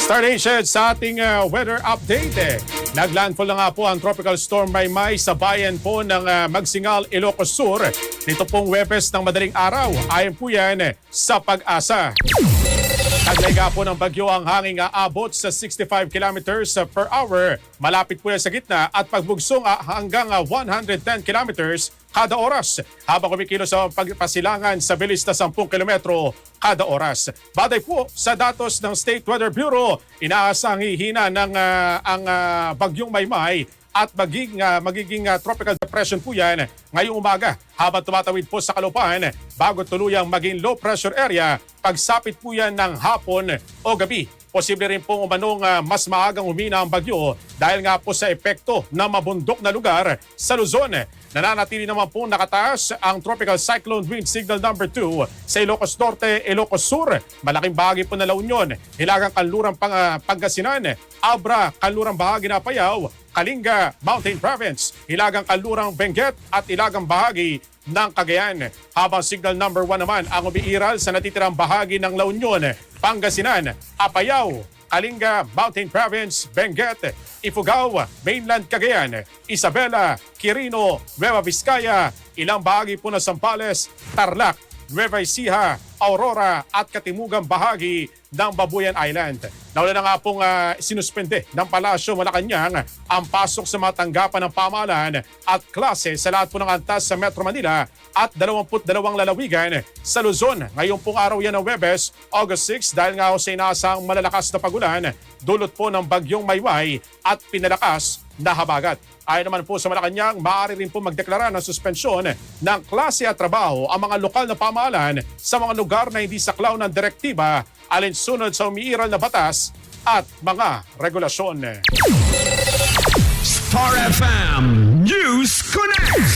Star Nation, sa ating weather update, naglandfall na nga po ang Tropical Storm Maymay sa bayan po ng Magsingal, Ilocos Sur. Nito pong Huwebes ng madaling araw, ayon po yan sa Pag-asa. Naglayga po ng bagyo ang hanging aabot sa 65 kilometers per hour. Malapit po yan sa gitna at pagbugsong hanggang 110 kilometers kada oras habang kumikilos sa pagpasilangan sa bilis na 10 kilometro kada oras. Baday po sa datos ng State Weather Bureau, inaasang hihina ng ang bagyong Maymay at magiging tropical depression po yan ngayong umaga habang tumatawid po sa kalupaan bago tuluyang maging low pressure area pagsapit po yan ng hapon o gabi. Posible rin pong umanong mas maagang humina ang bagyo dahil nga po sa epekto ng mabundok na lugar sa Luzon. Nananatili naman po nakataas ang Tropical Cyclone Wind Signal number 2 sa Ilocos Norte, Ilocos Sur. Malaking bahagi po ng La Union, Hilagang Kanlurang Pangasinan, Abra, Kanlurang bahagi na Apayao, Kalinga, Mountain Province, Hilagang Kanlurang Benguet at Hilagang bahagi ng Cagayan. Habang signal number 1 naman ang umiiral sa natitirang bahagi ng La Union, Pangasinan, Apayao, Kalinga, Mountain Province, Benguet, Ifugao, Mainland Cagayan, Isabela, Quirino, Nueva Vizcaya, ilang bahagi po ng Zambales, Tarlac, Nueva Ecija, Aurora at katimugang bahagi ng Babuyan Island. Nauna na nga pong sinuspende ng Palasyo Malacanang ang pasok sa mga tanggapan ng pamahalaan at klase sa lahat po ng antas sa Metro Manila at 22 lalawigan sa Luzon. Ngayong pong araw yan ng Huwebes, August 6, dahil nga sa inaasang malalakas na pagulan, dulot po ng bagyong Maymay at pinalakas na habagat. Ayon naman po sa Malacanang, maaari rin po magdeklara ng suspensyon ng klase at trabaho ang mga lokal na pamahalaan sa mga lugar na hindi saklaw ng direktiba alinsunod sa umiiral na batas at mga regulasyon.